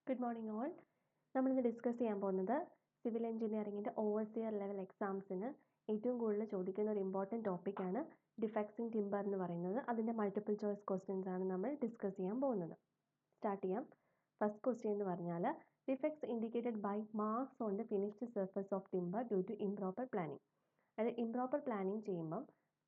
Good morning all. നമ്മൾ ഇന്ന് discuss ചെയ്യാൻ പോകുന്നത് സിവിൽ എഞ്ചിനീയറിംഗിൻ്റെ ഓവർസിയർ ലെവൽ എക്സാംസിന് ഏറ്റവും കൂടുതൽ ചോദിക്കുന്ന ഒരു ഇമ്പോർട്ടൻറ്റ് ടോപ്പിക്കാണ് ഡിഫെക്ട്സ് ഇൻ ടിമ്പർ എന്ന് പറയുന്നത്. അതിൻ്റെ മൾട്ടിപ്പിൾ ചോയ്സ് ക്വസ്റ്റ്യൻസ് ആണ് നമ്മൾ ഡിസ്കസ് ചെയ്യാൻ പോകുന്നത്. സ്റ്റാർട്ട് ചെയ്യാം. ഫസ്റ്റ് ക്വസ്റ്റ്യൻ എന്ന് പറഞ്ഞാൽ defects indicated by marks on the finished surface of timber due to improper planing. അതായത് ഇംപ്രോപ്പർ പ്ലാനിങ് ചെയ്യുമ്പം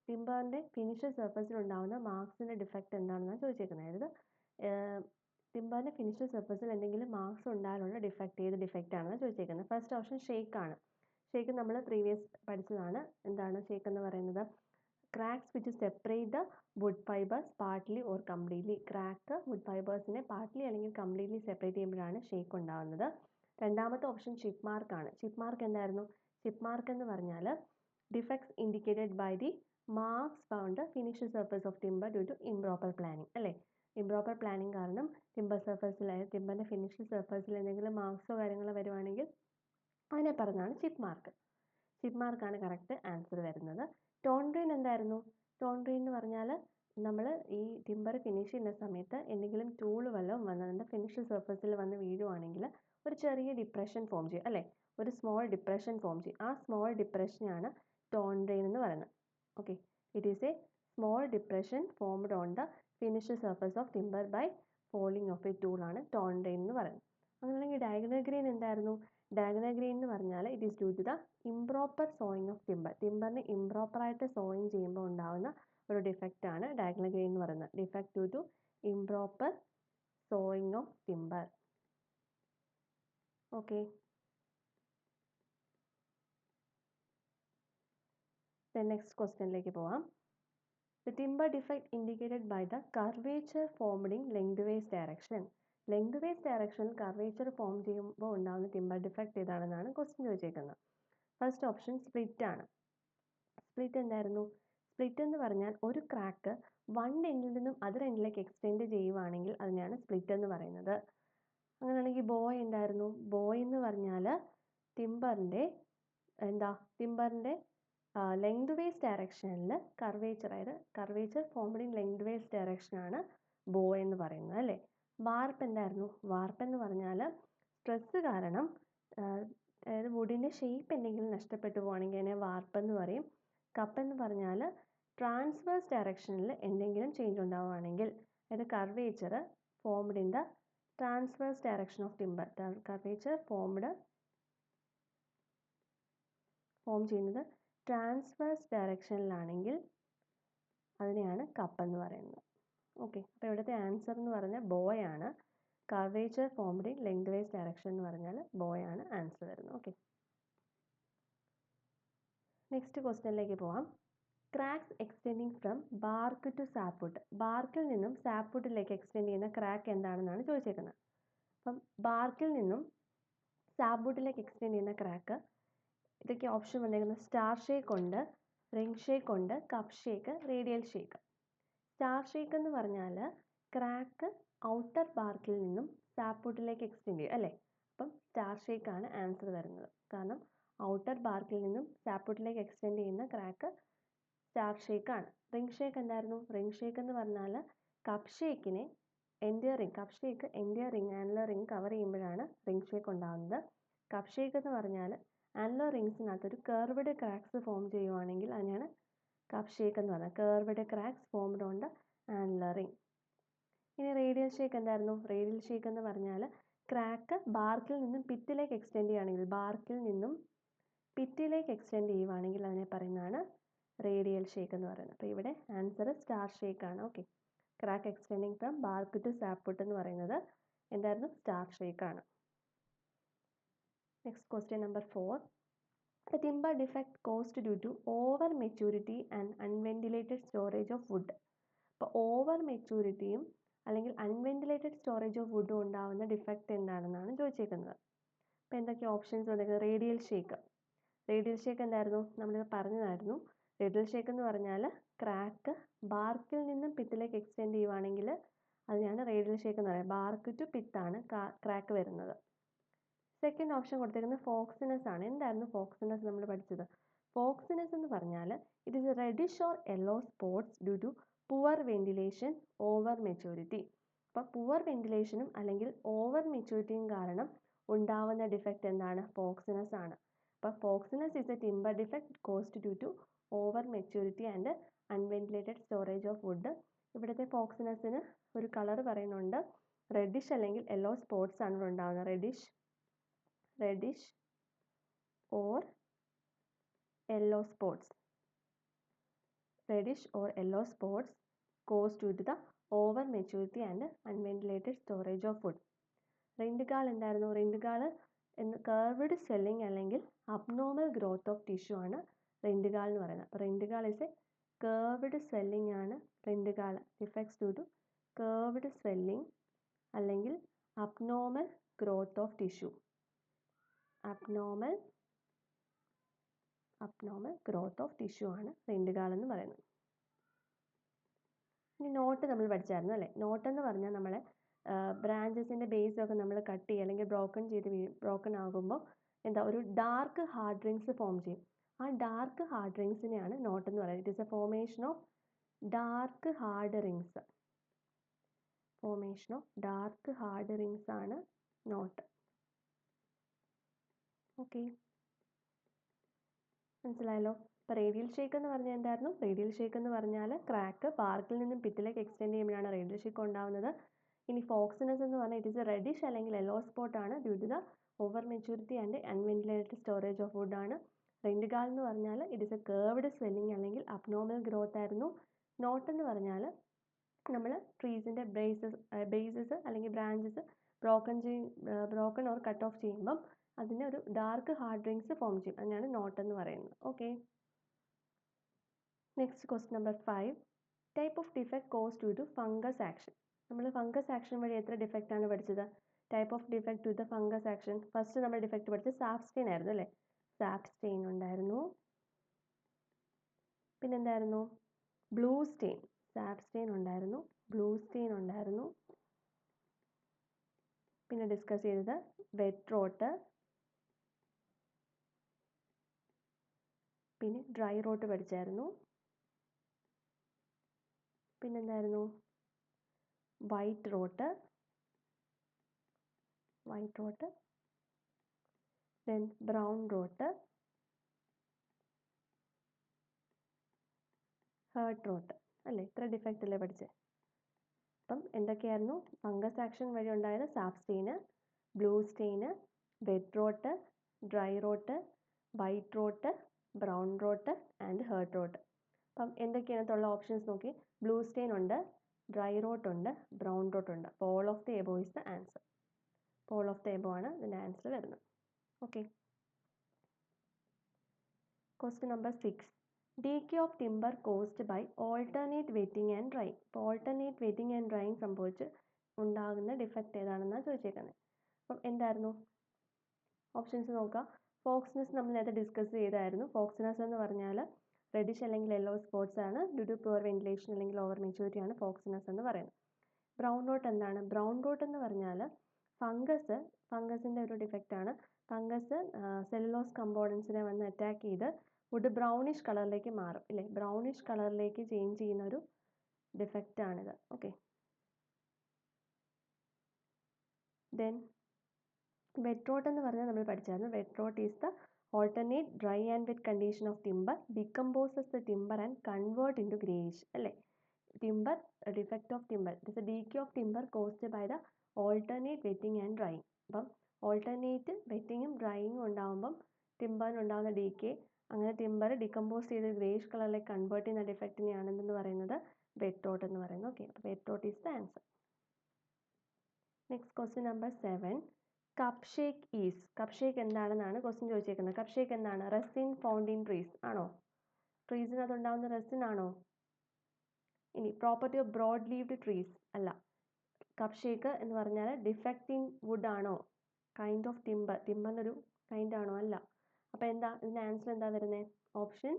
ടിമ്പറിൻ്റെ ഫിനിഷ്ഡ് സർഫസിൽ ഉണ്ടാകുന്ന മാർക്സിൻ്റെ ഡിഫക്റ്റ് എന്താണെന്നാണ് ചോദിച്ചേക്കുന്നത്. അതായത് ടിമ്പറിൻ്റെ ഫിനിഷ്ഡ് സർഫസിൽ എന്തെങ്കിലും മാർക്സ് ഉണ്ടാകാനുള്ള ഡിഫക്റ്റ് ഏത് ഡിഫക്റ്റ് ആണെന്ന് ചോദിച്ചേക്കുന്നത്. ഫസ്റ്റ് ഓപ്ഷൻ ഷേക്ക് ആണ്. ഷേക്ക് നമ്മൾ പ്രീവിയസ് പഠിച്ചതാണ്. എന്താണ് ഷേക്ക് എന്ന് പറയുന്നത്? Cracks which separate the wood fibres partly or completely. Crack wood ഫൈബേഴ്സിനെ പാർട്ട്ലി അല്ലെങ്കിൽ കംപ്ലീറ്റ്ലി സെപ്പറേറ്റ് ചെയ്യുമ്പോഴാണ് ഷേക്ക് ഉണ്ടാകുന്നത്. രണ്ടാമത്തെ ഓപ്ഷൻ ഷിപ്പ് മാർക്ക് ആണ്. ഷിപ്പ് മാർക്ക് എന്തായിരുന്നു? ഷിപ്പ് മാർക്ക് എന്ന് പറഞ്ഞാൽ defects indicated by the marks found finished surface of timber due to improper planing അല്ലേ. ഇംപ്രോപ്പർ പ്ലാനിങ് കാരണം ടിമ്പറിൻ്റെ ഫിനിഷ്ഡ് സർഫസിൽ എന്തെങ്കിലും മാർക്സോ കാര്യങ്ങളോ വരുവാണെങ്കിൽ അതിനെ പറഞ്ഞാണ് ഷിപ്പ് മാർക്ക്. ഷിപ്പ് മാർക്കാണ് കറക്റ്റ് ആൻസർ വരുന്നത്. ടോൺട്രെയിൻ എന്തായിരുന്നു? ടോൺട്രെയിൻ എന്ന് പറഞ്ഞാൽ നമ്മൾ ഈ ടിമ്പർ ഫിനിഷ് ചെയ്യുന്ന സമയത്ത് എന്തെങ്കിലും ടൂൾ വല്ലതും വന്ന് അതിൻ്റെ ഫിനിഷ്ഡ് സർഫസിൽ വന്ന് വീഴുവാണെങ്കിൽ ഒരു ചെറിയ ഡിപ്രഷൻ ഫോം ചെയ്യും അല്ലേ. ഒരു സ്മോൾ ഡിപ്രഷൻ ഫോം ചെയ്യും. ആ സ്മോൾ ഡിപ്രഷനാണ് ടോൺട്രെയിൻ എന്ന് പറയുന്നത്. Okay, it is a small depression formed on the finished surface of timber by falling of a tool ആണ് ടോൺട്രെയിൻ എന്ന് പറയുന്നത്. അങ്ങനെയാണെങ്കിൽ ഡയഗണൽ ഗ്രെയിൻ എന്തായിരുന്നു? ഡയഗണൽ ഗ്രെയിൻ എന്ന് പറഞ്ഞാൽ it is due to the improper sawing of timber. ടിമ്പറിനെ ഇംപ്രോപ്പറായിട്ട് sawing ചെയ്യുമ്പോൾ ഉണ്ടാകുന്ന ഒരു ഡിഫക്റ്റ് ആണ് ഡയഗണൽ ഗ്രെയിൻ എന്ന് പറയുന്നത്. Defect due to improper sawing of timber. Okay, next ക്വസ്റ്റ്യനിലേക്ക് പോവാം. The timber defect indicated by the curvature formed in lengthways direction. Lengthways direction curvature form ചെയ്യുമ്പോൾ ഉണ്ടാകുന്ന ടിമ്പർ ഡിഫക്റ്റ് ഏതാണെന്നാണ് ക്വസ്റ്റ്യൻ ചോദിച്ചേക്കുന്നത്. ഫസ്റ്റ് ഓപ്ഷൻ സ്പ്ലിറ്റ് ആണ്. Split എന്തായിരുന്നു? Split എന്ന് പറഞ്ഞാൽ ഒരു ക്രാക്ക് വൺ എൻഡിൽ നിന്നും അതർ എൻഡിലേക്ക് എക്സ്റ്റെൻഡ് ചെയ്യുവാണെങ്കിൽ അതിനെയാണ് സ്പ്ലിറ്റ് എന്ന് പറയുന്നത്. അങ്ങനെയാണെങ്കിൽ ബോയ് എന്തായിരുന്നു? ബോയ് എന്ന് പറഞ്ഞാൽ ടിമ്പറിൻ്റെ ലെങ്ത് വേസ് ഡയറക്ഷനിൽ curvature formed in lengthways ഡയറക്ഷനാണ് ബോ എന്ന് പറയുന്നത് അല്ലേ. വാർപ്പ് എന്തായിരുന്നു? വാർപ്പ് എന്ന് പറഞ്ഞാൽ സ്ട്രെസ് കാരണം അതായത് വുഡിൻ്റെ ഷേപ്പ് എന്തെങ്കിലും നഷ്ടപ്പെട്ടു പോവുകയാണെങ്കിൽ അതിനെ വാർപ്പെന്ന് പറയും. കപ്പ് എന്ന് പറഞ്ഞാൽ ട്രാൻസ്വേഴ്സ് ഡയറക്ഷനിൽ എന്തെങ്കിലും ചേഞ്ച് ഉണ്ടാവുകയാണെങ്കിൽ അതായത് curvature formed in the transverse direction of timber. Curvature form ചെയ്യുന്നത് ട്രാൻസ്വേഴ്സ് ഡയറക്ഷനിലാണെങ്കിൽ അതിനെയാണ് കപ്പ് എന്ന് പറയുന്നത്. ഓക്കെ, അപ്പോൾ ഇവിടുത്തെ ആൻസർ എന്ന് പറഞ്ഞാൽ ബോയ് ആണ്. Curvature formed in length vice direction എന്ന് പറഞ്ഞാൽ ബോയ് ആണ് ആൻസർ വരുന്നത്. ഓക്കെ, നെക്സ്റ്റ് ക്വസ്റ്റ്യനിലേക്ക് പോവാം. Cracks extending from bark to sapwood. ബാർക്കിൽ നിന്നും സാപ്വുഡിലേക്ക് എക്സ്റ്റെൻഡ് ചെയ്യുന്ന ക്രാക്ക് എന്താണെന്നാണ് ചോദിച്ചേക്കുന്നത്. അപ്പം ബാർക്കിൽ നിന്നും സാപ്വുഡിലേക്ക് എക്സ്റ്റെൻഡ് ചെയ്യുന്ന ക്രാക്ക് ഇതൊക്കെ ഓപ്ഷൻ വന്നേക്കുന്നത് സ്റ്റാർ ഷേക്ക് ഉണ്ട്, റിംഗ് ഷേക്ക് ഉണ്ട്, cup shake, radial shake. Star shake എന്ന് പറഞ്ഞാൽ ക്രാക്ക് ഔട്ടർ ബാർക്കിൽ നിന്നും സാപ്വുഡിലേക്ക് എക്സ്റ്റെൻഡ് ചെയ്യും അല്ലേ. അപ്പം സ്റ്റാർ ഷേക്ക് ആണ് ആൻസർ വരുന്നത്. കാരണം ഔട്ടർ ബാർക്കിൽ നിന്നും സാപ്വുഡിലേക്ക് എക്സ്റ്റെൻഡ് ചെയ്യുന്ന ക്രാക്ക് സ്റ്റാർ ഷേക്ക് ആണ്. റിംഗ് ഷേക്ക് എന്തായിരുന്നു? റിംഗ് ഷേക്ക് എന്ന് പറഞ്ഞാൽ cup shake entire ring annular ring cover ചെയ്യുമ്പോഴാണ് റിംഗ് ഷേക്ക് ഉണ്ടാകുന്നത്. കപ്പ് ഷേക്ക് എന്ന് പറഞ്ഞാൽ ആനുലർ റിങ്സിനകത്ത് ഒരു കർവ്ഡ് ക്രാക്സ് ഫോം ചെയ്യുവാണെങ്കിൽ അതിനെയാണ് കപ്പ് ഷേക്ക് എന്ന് പറയുന്നത്. Curved cracks formed on the annular ring. ഇനി റേഡിയൽ ഷേക്ക് എന്തായിരുന്നു? റേഡിയൽ ഷേക്ക് എന്ന് പറഞ്ഞാൽ ക്രാക്ക് ബാർക്കിൽ നിന്നും പിറ്റിലേക്ക് എക്സ്റ്റെൻഡ് ചെയ്യുവാണെങ്കിൽ അതിനെ പറയുന്നതാണ് റേഡിയൽ ഷേക്ക് എന്ന് പറയുന്നത്. അപ്പോൾ ഇവിടെ ആൻസർ സ്റ്റാർ ഷേക്ക് ആണ്. Okay, crack extending from bark to sapwood എന്ന് പറയുന്നത് എന്തായിരുന്നു? സ്റ്റാർ ഷേക്ക് ആണ്. Next question number 4. The timber defect caused due to over maturity and unventilated storage of wood. അപ്പോൾ ഓവർ മെച്യൂരിറ്റിയും അല്ലെങ്കിൽ അൺവെന്റിലേറ്റഡ് സ്റ്റോറേജ് ഓഫ് വുഡും ഉണ്ടാകുന്ന defect എന്താണെന്നാണ് ചോദിച്ചേക്കുന്നത്. അപ്പോൾ എന്തൊക്കെ ഓപ്ഷൻസ് വന്നേക്കുന്നത്? റേഡിയൽ ഷേക്ക് എന്തായിരുന്നു? നമ്മളിത് പറഞ്ഞതായിരുന്നു. റേഡിയൽ ഷേക്ക് എന്ന് പറഞ്ഞാൽ ക്രാക്ക് ബാർക്കിൽ നിന്നും പിത്തിലേക്ക് എക്സ്റ്റെൻഡ് ചെയ്യുവാണെങ്കിൽ അതിനാണ് റേഡിയൽ ഷേക്ക് എന്ന് പറയുന്നത്. ബാർക്ക് ടു പിത്താണ് ക്രാക്ക് വരുന്നത്. സെക്കൻഡ് ഓപ്ഷൻ കൊടുത്തേക്കുന്നത് ഫോക്സിനെസ് ആണ്. എന്തായിരുന്നു ഫോക്സിനെസ്? നമ്മൾ പഠിച്ചത് ഫോക്സിനെസ് എന്ന് പറഞ്ഞാൽ it is reddish or yellow spots due to poor ventilation, over maturity. അപ്പോൾ പുവർ വെന്റിലേഷനും അല്ലെങ്കിൽ ഓവർ മെച്യൂരിറ്റിയും കാരണം ഉണ്ടാവുന്ന ഡിഫക്റ്റ് എന്താണ്? ഫോക്സിനസ് ആണ്. അപ്പോൾ foxiness is a timber defect caused due to over maturity and unventilated storage of wood. ഇവിടുത്തെ ഫോക്സിനസിന് ഒരു കളർ പറയുന്നുണ്ട്, റെഡിഷ് അല്ലെങ്കിൽ യെല്ലോ സ്പോട്ട്സ് ആണ് ഉണ്ടാകുന്നത്. Reddish or yellow spots. Reddish or yellow spots caused due to the over maturity and unventilated storage of wood. Rind gall എന്തായിരുന്നു? Rind gall curved swelling അല്ലെങ്കിൽ abnormal growth of tissue ആണ് rind gall എന്ന് പറയുന്നത്. അപ്പോൾ rind gall is a curved swelling ആണ് rind gall. Defects due to curved swelling അല്ലെങ്കിൽ abnormal growth of tissue. Abnormal growth of tissue ആണ് rind gall എന്ന് പറയുന്നത്. ഇനി നോട്ട് നമ്മൾ പഠിച്ചായിരുന്നു അല്ലേ? നോട്ട് എന്ന് പറഞ്ഞാൽ നമ്മളെ ബ്രാഞ്ചസിൻ്റെ ബേസൊക്കെ നമ്മൾ കട്ട് ചെയ്യുക അല്ലെങ്കിൽ ബ്രോക്കൺ ആകുമ്പോൾ എന്താ ഒരു ഡാർക്ക് ഹാർഡ് റിങ്സ് ഫോം ചെയ്യും. ആ ഡാർക്ക് ഹാർഡ് റിങ്സിനെയാണ് നോട്ട് എന്ന് പറയുന്നത്. It is a formation of dark hard rings. ആണ് നോട്ട്. ഓക്കെ, മനസ്സിലായല്ലോ? അപ്പോൾ റേഡിയൽ ഷേക്ക് എന്ന് പറഞ്ഞാൽ എന്തായിരുന്നു? റേഡിയൽ ഷേക്ക് എന്ന് പറഞ്ഞാൽ ക്രാക്ക് ബാർക്കിൽ നിന്നും പിറ്റിലേക്ക് എക്സ്റ്റെൻഡ് ചെയ്യുമ്പോഴാണ് റേഡിയൽ ഷേക്ക് ഉണ്ടാകുന്നത്. ഇനി ഫോക്സിനസ് എന്ന് പറഞ്ഞാൽ ഇറ്റ് ഇസ് എ റെഡിഷ് അല്ലെങ്കിൽ യെല്ലോ സ്പോട്ട് ആണ് due to the over maturity and unventilated storage of wood ആണ്. റിൻഡ്ഗാൾ എന്ന് പറഞ്ഞാൽ it is a curved swelling അല്ലെങ്കിൽ അബ്നോർമൽ ഗ്രോത്ത് ആയിരുന്നു. നോട്ട് എന്ന് പറഞ്ഞാൽ നമ്മൾ ട്രീസിൻ്റെ ബേസസ് അല്ലെങ്കിൽ branches broken or cut off ചെയ്യുമ്പം അതിന് ഒരു ഡാർക്ക് ഹാർഡ് റിങ്സ് ഫോം ചെയ്യും. അതിനാണ് നോട്ട് എന്ന് പറയുന്നത്. Okay, next question number 5. Type of defect cause due to fungus action. നമ്മൾ ഫംഗസ് ആക്ഷൻ വഴി എത്ര ഡിഫക്റ്റ് ആണ് പഠിച്ചത്? Type of defect due to fungus action. First നമ്മൾ ഡിഫക്റ്റ് പഠിച്ചത് സാപ്പ് സ്റ്റെയിൻ ആയിരുന്നു അല്ലേ? സാപ്പ് സ്റ്റെയിൻ ഉണ്ടായിരുന്നു. പിന്നെന്തായിരുന്നു? Blue stain. സാപ്പ് സ്റ്റെയിൻ ഉണ്ടായിരുന്നു, ബ്ലൂ സ്റ്റെയിൻ ഉണ്ടായിരുന്നു. പിന്നെ ഡിസ്കസ് ചെയ്തത് വെറ്റ് റോട്ട്, പിന്നെ ഡ്രൈ റോട്ട് പഠിച്ചായിരുന്നു. പിന്നെന്തായിരുന്നു? White rot, then brown rot, heart rot അല്ലേ? ഇത്ര ഡിഫക്റ്റ് അല്ലേ പഠിച്ചത്? അപ്പം എന്തൊക്കെയായിരുന്നു ഫംഗസ് ആക്ഷൻ വഴി ഉണ്ടായത്? Sap stain, blue stain, wet rot, dry rot, white rot, brown rot and heart rot. അപ്പം എന്തൊക്കെയാണത്തുള്ള ഓപ്ഷൻസ് നോക്കി. ബ്ലൂ സ്റ്റെയിൻ ഉണ്ട്, ഡ്രൈ റോട്ട് ഉണ്ട്, ബ്രൗൺ റോട്ട് ഉണ്ട്. അപ്പോൾ all of the above is the answer. All of the above ആണ് ഇതിൻ്റെ answer വരുന്നത്. Okay, question number 6. Decay of timber caused by alternate wetting and drying. ഇപ്പോൾ alternate wetting and drying സംഭവിച്ച് ഉണ്ടാകുന്ന defect ഏതാണെന്നാണ് ചോദിച്ചേക്കുന്നത്. അപ്പം എന്തായിരുന്നു ഓപ്ഷൻസ് നോക്കാം. ഫോക്സിനസ് നമ്മൾ നേരത്തെ ഡിസ്കസ് ചെയ്തായിരുന്നു. ഫോക്സിനസ് എന്ന് പറഞ്ഞാൽ റെഡിഷ് അല്ലെങ്കിൽ യെല്ലോ സ്പോട്ട്സ് ആണ് ഡ്യൂ ടു പുവർ വെന്റിലേഷൻ അല്ലെങ്കിൽ ഓവർ മെച്യൂരിറ്റി ആണ് ഫോക്സിനസ് എന്ന് പറയുന്നത്. ബ്രൗൺ റോട്ട് എന്താണ്? ബ്രൗൺ റോട്ട് എന്ന് പറഞ്ഞാൽ ഫംഗസിൻ്റെ ഒരു ഡിഫക്റ്റ് ആണ്. ഫംഗസ് സെല്ലുലോസ് കമ്പോണൻസിനെ വന്ന് അറ്റാക്ക് ചെയ്ത് വുഡ് ബ്രൗണിഷ് കളറിലേക്ക് മാറും ഇല്ലേ? ബ്രൗണിഷ് കളറിലേക്ക് ചേഞ്ച് ചെയ്യുന്ന ഒരു ഡിഫക്റ്റ് ആണിത്. ഓക്കെ, ദെൻ വെറ്റ് റോട്ട് എന്ന് പറഞ്ഞാൽ നമ്മൾ പഠിച്ചായിരുന്നു. Wet rot is the alternate dry and wet condition of timber decomposes the timber and convert into grayish അല്ലേ? timber defect of timber, it is a decay of timber caused by the alternate wetting and drying. അപ്പം alternate വെറ്റിങ്ങും ഡ്രൈയിങ്ങും ഉണ്ടാകുമ്പം ടിമ്പറിനുണ്ടാകുന്ന decay, അങ്ങനെ timber decompose ചെയ്ത് greyish കളറിലേക്ക് convert ചെയ്യുന്ന ഡിഫക്റ്റിനെയാണ് എന്ന് പറയുന്നത് wet rote എന്ന് പറയുന്നത്. Okay, അപ്പോൾ wet rot is the answer. Next question number 7. Cup shake is. Cup shake എന്താണെന്നാണ് ക്വസ്റ്റ്യൻ ചോദിച്ചേക്കുന്നത്. കപ്പ് ഷേക്ക് എന്താണ്? റെസിൻ ഫൗണ്ട് ഇൻ ട്രീസ് ആണോ? ട്രീസിനകത്ത് ഉണ്ടാകുന്ന റെസിൻ ആണോ? ഇനി property of broad leaved trees അല്ല. കപ്പ് ഷേക്ക് എന്ന് പറഞ്ഞാൽ ഡിഫക്റ്റ് ഇൻ വുഡ് ആണോ? കൈൻഡ് ഓഫ് ടിമ്പറിൻ്റെ ഒരു കൈൻഡ് ആണോ? അല്ല. അപ്പോൾ എന്താ ഇതിൻ്റെ ആൻസർ എന്താ വരുന്നത്? ഓപ്ഷൻ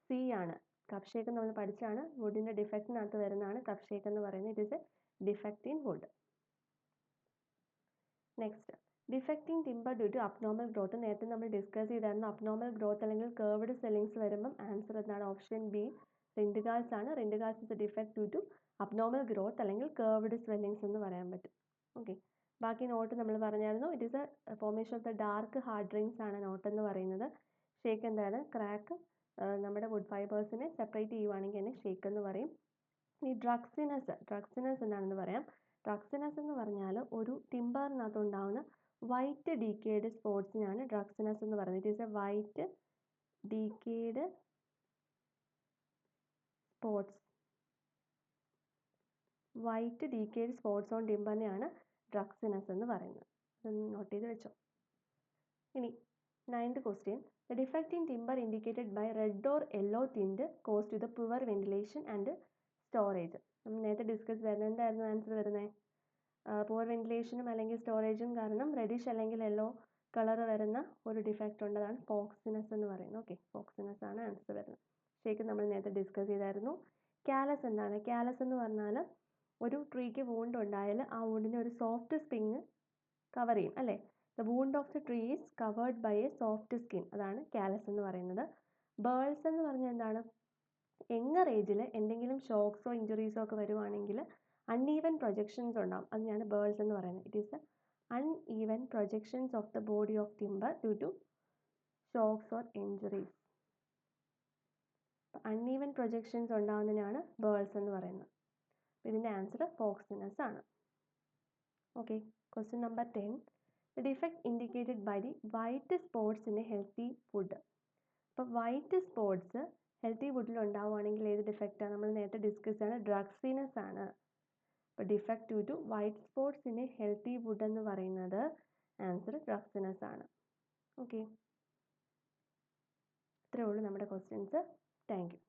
സി ആണ്. കപ്പ് ഷേക്ക് നമ്മൾ പഠിച്ചാണ്. വുഡിൻ്റെ ഡിഫക്റ്റിനകത്ത് വരുന്നതാണ് കപ്പ് ഷേക്ക് എന്ന് പറയുന്നത്. It is a defect in wood. Next, defecting timber due to abnormal growth. നേരത്തെ നമ്മൾ ഡിസ്കസ് ചെയ്തായിരുന്നു. അബ്നോർമൽ ഗ്രോത്ത് അല്ലെങ്കിൽ കേർവ്ഡ് സെല്ലിങ്സ് വരുമ്പം ആൻസർ എന്താണ്? ഓപ്ഷൻ ബി റിൻഡ്ഗാൾസ് ആണ്. Rind galls is a defect due to abnormal growth അല്ലെങ്കിൽ കേർവ്ഡ് സ്വെല്ലിങ്സ് എന്ന് പറയാൻ പറ്റും. ഓക്കെ, ബാക്കി നോട്ട് നമ്മൾ പറഞ്ഞായിരുന്നു. It is a formation of the dark hard rings ആണ് നോട്ട് എന്ന് പറയുന്നത്. ഷേക്ക് എന്താണ്? ക്രാക്ക് നമ്മുടെ വുഡ് ഫൈബേഴ്സിനെ സെപ്പറേറ്റ് ചെയ്യുവാണെങ്കിൽ തന്നെ ഷേക്ക് എന്ന് പറയും. ഈ ഡ്രഗ്സിനസ് എന്താണെന്ന് പറയാം. ഡ്രഗ്സിനസ് എന്ന് പറഞ്ഞാൽ ഒരു ടിമ്പറിനകത്ത് ഉണ്ടാവുന്ന വൈറ്റ് ഡീക്കേഡ് സ്പോട്സിനാണ് ഡ്രഗ്സിനസ് എന്ന് പറയുന്നത്. It is a white decayed spots on ടിമ്പറിനെയാണ് ഡ്രഗ്സിനസ് എന്ന് പറയുന്നത്. ഇതൊന്ന് നോട്ട് ചെയ്ത് വെച്ചോ. ഇനി 9th question. The defect in timber indicated by red or yellow tint caused to the poor ventilation and storage. നമ്മൾ നേരത്തെ ഡിസ്കസ് ചെയ്തായിരുന്നു. എന്തായിരുന്നു ആൻസർ വരുന്നത്? പുവർ വെന്റിലേഷനും അല്ലെങ്കിൽ സ്റ്റോറേജും കാരണം റെഡിഷ് അല്ലെങ്കിൽ യെല്ലോ കളർ വരുന്ന ഒരു ഡിഫക്റ്റ് ഉണ്ട്. അതാണ് ഫോക്സിനസ് എന്ന് പറയുന്നത്. ഓക്കെ, ഫോക്സിനസ് ആണ് ആൻസർ വരുന്നത്. ശരിക്കും നമ്മൾ നേരത്തെ ഡിസ്കസ് ചെയ്തായിരുന്നു. കാലസ് എന്താണ്? കാലസ് എന്ന് പറഞ്ഞാൽ ഒരു ട്രീക്ക് വൂണ്ട് ഉണ്ടായാൽ ആ വൂണ്ടിനെ ഒരു സോഫ്റ്റ് സ്കിൻ കവർ ചെയ്യും അല്ലേ? The wound of the tree is covered by a soft skin. അതാണ് കാലസ് എന്ന് പറയുന്നത്. ബേൾസ് എന്ന് പറഞ്ഞാൽ എന്താണ്? യങ്ങർ ഏജിൽ എന്തെങ്കിലും ഷോക്സോ ഇഞ്ചുറീസോ ഒക്കെ വരുവാണെങ്കിൽ അൺഈവൻ പ്രൊജക്ഷൻസ് ഉണ്ടാവും. അതിനാണ് ബേൾസ് എന്ന് പറയുന്നത്. It is the uneven projections of the body of timber due to shocks or injuries. Uneven projections ഉണ്ടാകുന്നതിനാണ് ബേൾസ് എന്ന് പറയുന്നത്. ഇതിൻ്റെ ആൻസർ ഫോക്സിനസ് ആണ്. Okay, question number 10. The defect indicated by the white spots in a healthy wood. അപ്പോൾ white sports healthy വുഡിൽ ഉണ്ടാവുകയാണെങ്കിൽ ഏത് ഡിഫക്റ്റാണ്? നമ്മൾ നേരത്തെ ഡിസ്കസ് ആണ്, ഡ്രഗ്സിനസ് ആണ്. അപ്പോൾ defect due to white spots in a healthy wood എന്ന് പറയുന്നത് ആൻസർ ഡ്രഗ്സിനസ് ആണ്. ഓക്കെ, ഇത്രയേ ഉള്ളൂ നമ്മുടെ ക്വസ്റ്റ്യൻസ്. Thank you.